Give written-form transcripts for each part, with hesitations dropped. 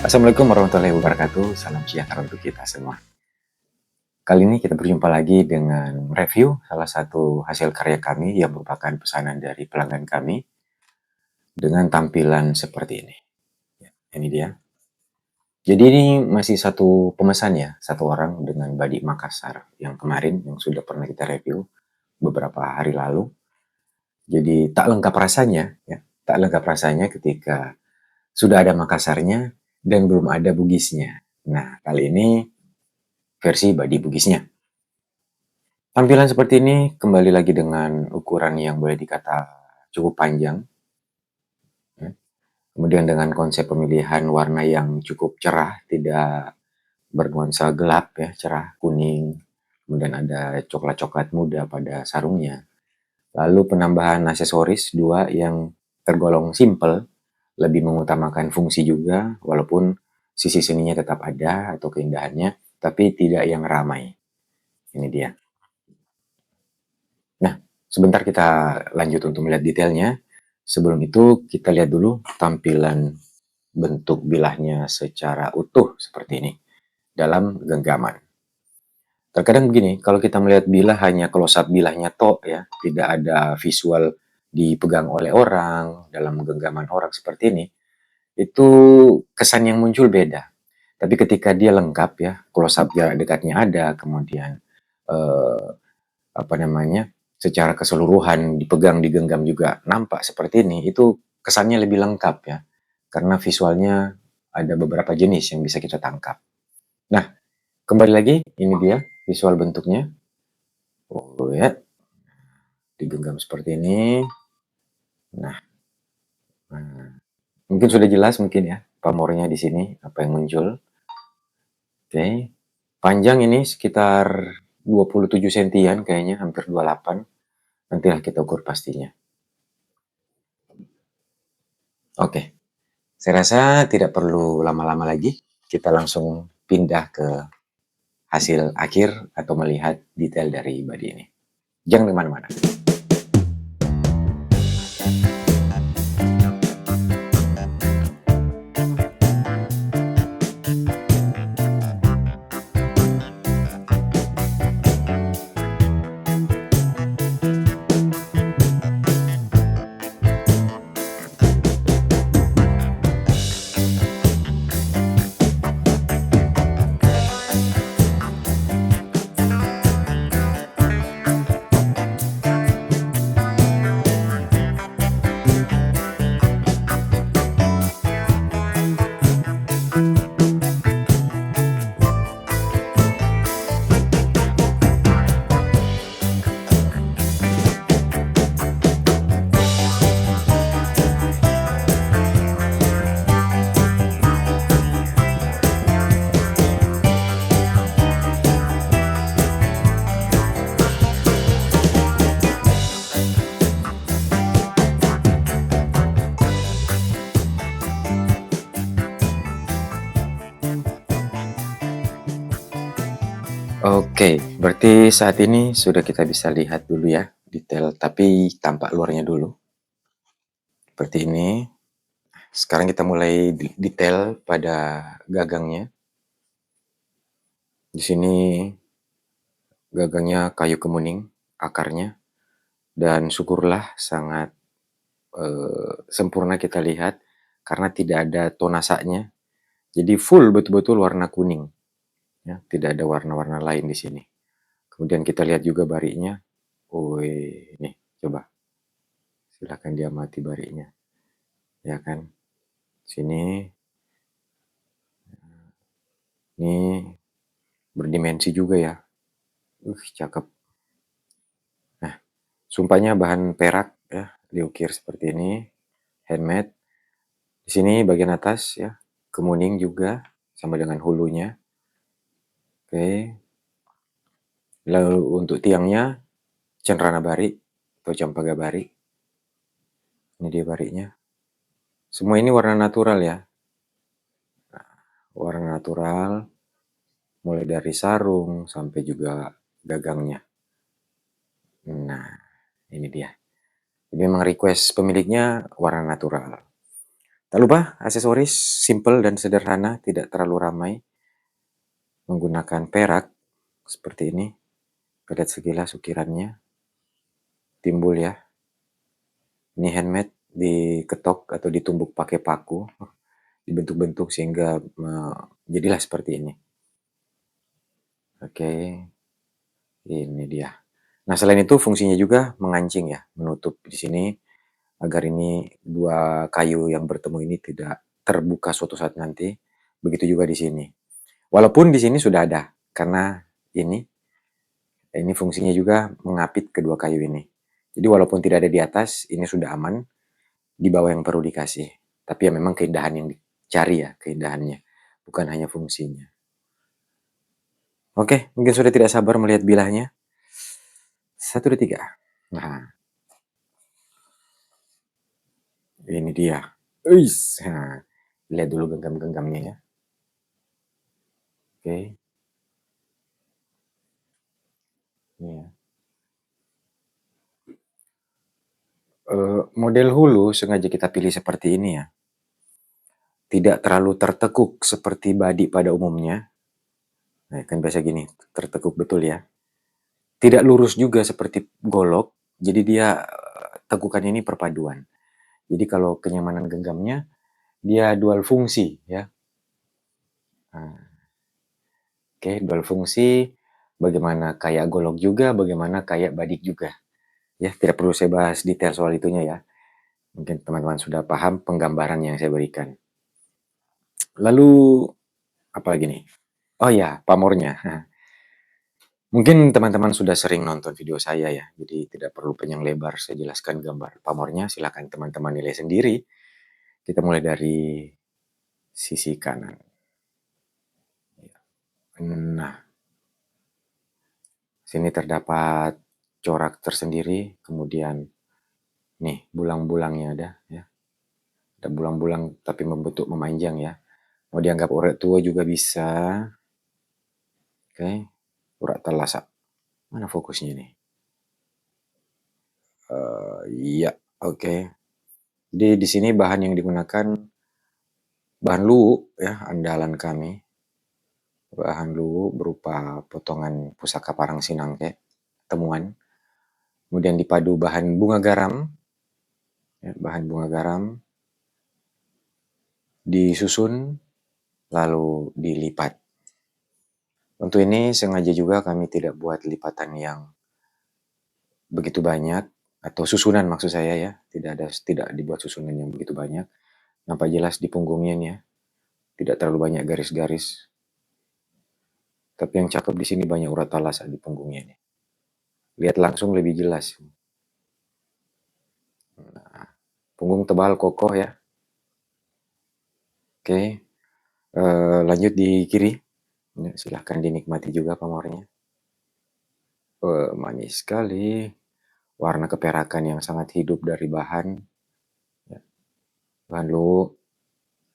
Assalamualaikum warahmatullahi wabarakatuh. Salam sejahtera untuk kita semua. Kali ini kita berjumpa lagi dengan review salah satu hasil karya kami yang merupakan pesanan dari pelanggan kami dengan tampilan seperti ini. Ya, ini dia. Jadi ini masih satu pemesan ya, satu orang dengan Badik Makassar yang kemarin yang sudah pernah kita review beberapa hari lalu. Jadi tak lengkap rasanya ya, tak lengkap rasanya ketika sudah ada Makassarnya dan belum ada Bugisnya. Nah, kali ini versi Badik Bugisnya. Tampilan seperti ini kembali lagi dengan ukuran yang boleh dikata cukup panjang, ya. Kemudian dengan konsep pemilihan warna yang cukup cerah, tidak bernuansa gelap ya, cerah kuning. Kemudian ada coklat-coklat muda pada sarungnya. Lalu penambahan aksesoris dua yang tergolong simple, lebih mengutamakan fungsi juga, walaupun sisi seninya tetap ada atau keindahannya, tapi tidak yang ramai. Ini dia. Nah, sebentar kita lanjut untuk melihat detailnya. Sebelum itu, kita lihat dulu tampilan bentuk bilahnya secara utuh seperti ini dalam genggaman. Terkadang begini, kalau kita melihat bilah hanya close up bilahnya tok ya, tidak ada visual dipegang oleh orang dalam genggaman orang seperti ini, itu kesan yang muncul beda. Tapi ketika dia lengkap ya, close up jarak dekatnya ada, kemudian eh, apa namanya, secara keseluruhan dipegang, digenggam juga nampak seperti ini, itu kesannya lebih lengkap ya, karena visualnya ada beberapa jenis yang bisa kita tangkap. Nah, kembali lagi, ini dia visual bentuknya. Oh ya, digenggam seperti ini. Nah, nah, mungkin sudah jelas mungkin ya pamornya di sini apa yang muncul. Oke, panjang ini sekitar 27 sentian kayaknya, hampir 28. Nantilah kita ukur pastinya. Oke, saya rasa tidak perlu lama-lama lagi. Kita langsung pindah ke hasil akhir atau melihat detail dari body ini. Jangan kemana-mana. Oke, berarti saat ini sudah kita bisa lihat dulu ya detail, tapi tampak luarnya dulu. Seperti ini. Sekarang kita mulai detail pada gagangnya. Di sini gagangnya kayu kemuning akarnya, dan syukurlah sangat sempurna kita lihat karena tidak ada tonasanya. Jadi full betul-betul warna kuning ya, tidak ada warna-warna lain di sini. Kemudian kita lihat juga bariknya. Wih, nih coba silahkan diamati bariknya. Ya kan? Sini ini berdimensi juga ya. Cakep. Nah, sumpahnya bahan perak ya, diukir seperti ini, handmade. Di sini bagian atas ya, kemuning juga sama dengan hulunya. Oke. Lalu untuk tiangnya cenrana barik atau campaga barik. Ini dia bariknya. Semua ini warna natural ya. Warna natural mulai dari sarung sampai juga gagangnya. Nah, ini dia. Jadi memang request pemiliknya warna natural. Tak lupa aksesoris simple dan sederhana, tidak terlalu ramai, menggunakan perak seperti ini. Lihat sekilas ukirannya, timbul ya. Ini handmade, diketok atau ditumbuk pakai paku, dibentuk-bentuk sehingga jadilah seperti ini. Oke, ini dia. Nah, selain itu fungsinya juga mengancing ya, menutup di sini agar ini dua kayu yang bertemu ini tidak terbuka suatu saat nanti. Begitu juga di sini. Walaupun di sini sudah ada, karena ini fungsinya juga mengapit kedua kayu ini. Jadi walaupun tidak ada di atas, ini sudah aman. Di bawah yang perlu dikasih. Tapi ya memang keindahan yang dicari ya, keindahannya. Bukan hanya fungsinya. Oke, mungkin sudah tidak sabar melihat bilahnya. 1, 2, 3. Nah, ini dia. Uis. Nah, lihat dulu genggam-genggamnya ya. Oke, ini ya. Model hulu sengaja kita pilih seperti ini ya. Tidak terlalu tertekuk seperti badi pada umumnya. Nah, kan biasa gini, tertekuk betul ya. Tidak lurus juga seperti golok, jadi dia tekukan ini perpaduan. Jadi kalau kenyamanan genggamnya, dia dual fungsi ya. Nah, oke, dual fungsi, bagaimana kayak golok juga, bagaimana kayak badik juga. Ya, tidak perlu saya bahas detail soal itunya ya. Mungkin teman-teman sudah paham penggambaran yang saya berikan. Lalu, apa lagi nih? Oh ya, pamornya. Nah, mungkin teman-teman sudah sering nonton video saya ya, jadi tidak perlu panjang lebar saya jelaskan gambar pamornya. Silakan teman-teman nilai sendiri. Kita mulai dari sisi kanan. Nah, sini terdapat corak tersendiri, kemudian nih bulang-bulangnya ada ya. Ada bulang-bulang tapi membentuk memanjang ya. Mau dianggap urat tua juga bisa. Oke, urat telasa. Mana fokusnya nih? Iya, oke. Jadi di sini bahan yang digunakan bahan luwu ya, andalan kami. Bahan luwu berupa potongan pusaka parang sinangke, temuan. Kemudian dipadu bahan bunga garam, ya, bahan bunga garam, disusun, lalu dilipat. Untuk ini sengaja juga kami tidak buat lipatan yang begitu banyak, atau susunan maksud saya ya, tidak dibuat susunan yang begitu banyak. Nampak jelas di punggungnya nih ya, tidak terlalu banyak garis-garis. Tapi yang cakep di sini banyak urat talasa di punggungnya nih. Lihat langsung lebih jelas. Nah, punggung tebal kokoh ya. Oke, lanjut di kiri. Silahkan dinikmati juga pamornya. Manis sekali. Warna keperakan yang sangat hidup dari bahan. Ya, bahan luwu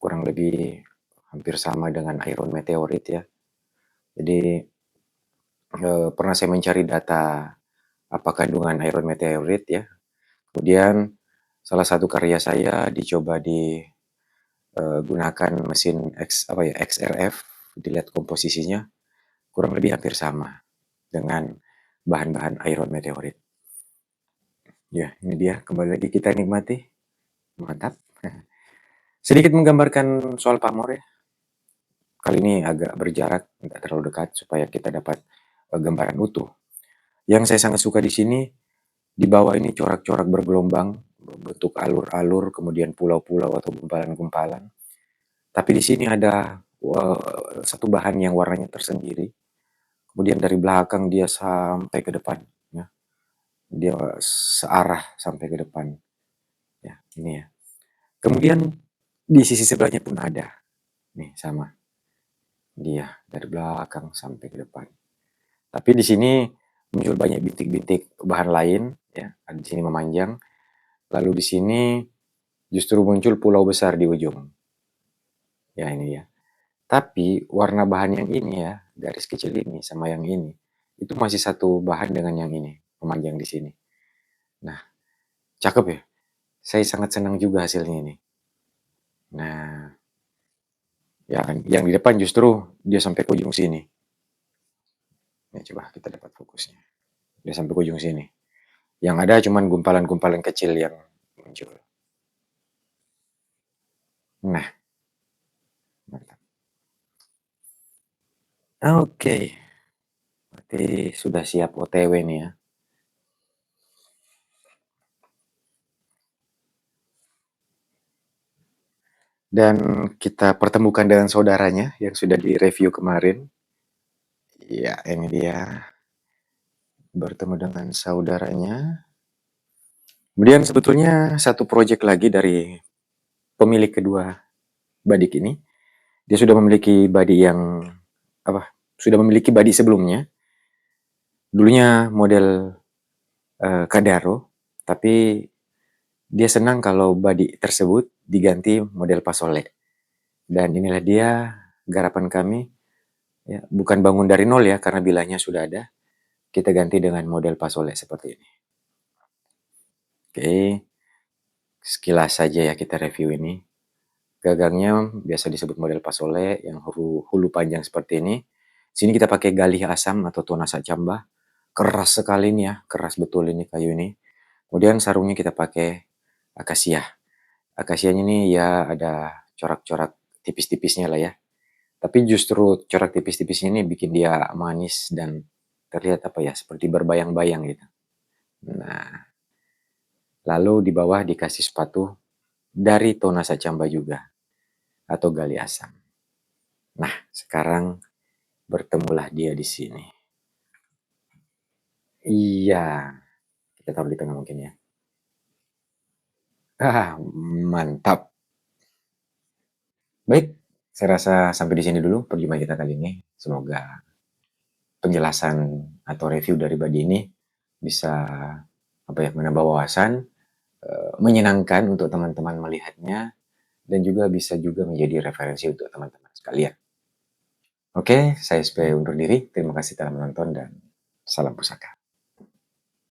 kurang lebih hampir sama dengan iron meteorit ya. Jadi pernah saya mencari data apa kandungan iron meteorit ya. Kemudian salah satu karya saya dicoba digunakan mesin XRF, dilihat komposisinya kurang lebih hampir sama dengan bahan-bahan iron meteorit. Ya, ini dia kembali lagi kita nikmati. Mantap. Sedikit menggambarkan soal pamor ya. Kali ini agak berjarak, tidak terlalu dekat supaya kita dapat gambaran utuh. Yang saya sangat suka di sini, di bawah ini corak-corak bergelombang, bentuk alur-alur, kemudian pulau-pulau atau gumpalan-gumpalan. Tapi di sini ada satu bahan yang warnanya tersendiri. Kemudian dari belakang dia sampai ke depan. Ya. Dia searah sampai ke depan. Ya, ini ya. Kemudian di sisi sebelahnya pun ada. Nih, sama. Dia dari belakang sampai ke depan. Tapi di sini muncul banyak bintik-bintik bahan lain, ya. Di sini memanjang. Lalu di sini justru muncul pulau besar di ujung. Ya, ini ya. Tapi warna bahan yang ini ya, garis kecil ini sama yang ini, itu masih satu bahan dengan yang ini, memanjang di sini. Nah, cakep ya. Saya sangat senang juga hasilnya ini. Nah, ya kan, yang di depan justru dia sampai ke ujung sini. Ya, coba kita dapat fokusnya. Dia sampai ke ujung sini. Yang ada cuman gumpalan-gumpalan kecil yang muncul. Nah, mantap. Oke, berarti sudah siap OTW nih ya. Dan kita pertemukan dengan saudaranya yang sudah direview kemarin. Ya, ini dia bertemu dengan saudaranya. Kemudian sebetulnya satu proyek lagi dari pemilik kedua badik ini. Dia sudah memiliki body yang apa? Sudah memiliki body sebelumnya. Dulunya model Kadaro, tapi dia senang kalau body tersebut diganti model Pasole. Dan inilah dia garapan kami, ya, bukan bangun dari nol ya, karena bilanya sudah ada. Kita ganti dengan model Pasole seperti ini. Oke, sekilas saja ya kita review ini. Gagangnya biasa disebut model Pasole yang hulu panjang seperti ini. Sini kita pakai galih asam atau Tonasa Camba. Keras sekali nih ya, keras betul ini kayu ini. Kemudian sarungnya kita pakai akasia. Akasianya ini ya ada corak-corak tipis-tipisnya lah ya. Tapi justru corak tipis-tipisnya ini bikin dia manis dan terlihat apa ya, seperti berbayang-bayang gitu. Nah, lalu di bawah dikasih sepatu dari Tonasa Camba juga atau gali asam. Nah, sekarang bertemulah dia di sini. Iya, kita taruh di tengah mungkin ya. Ah, mantap. Baik, saya rasa sampai di sini dulu perjumpaan kita kali ini. Semoga penjelasan atau review dari Badi ini bisa apa ya, menambah wawasan, menyenangkan untuk teman-teman melihatnya, dan juga bisa juga menjadi referensi untuk teman-teman sekalian. Oke, saya SP undur diri. Terima kasih telah menonton dan salam pusaka.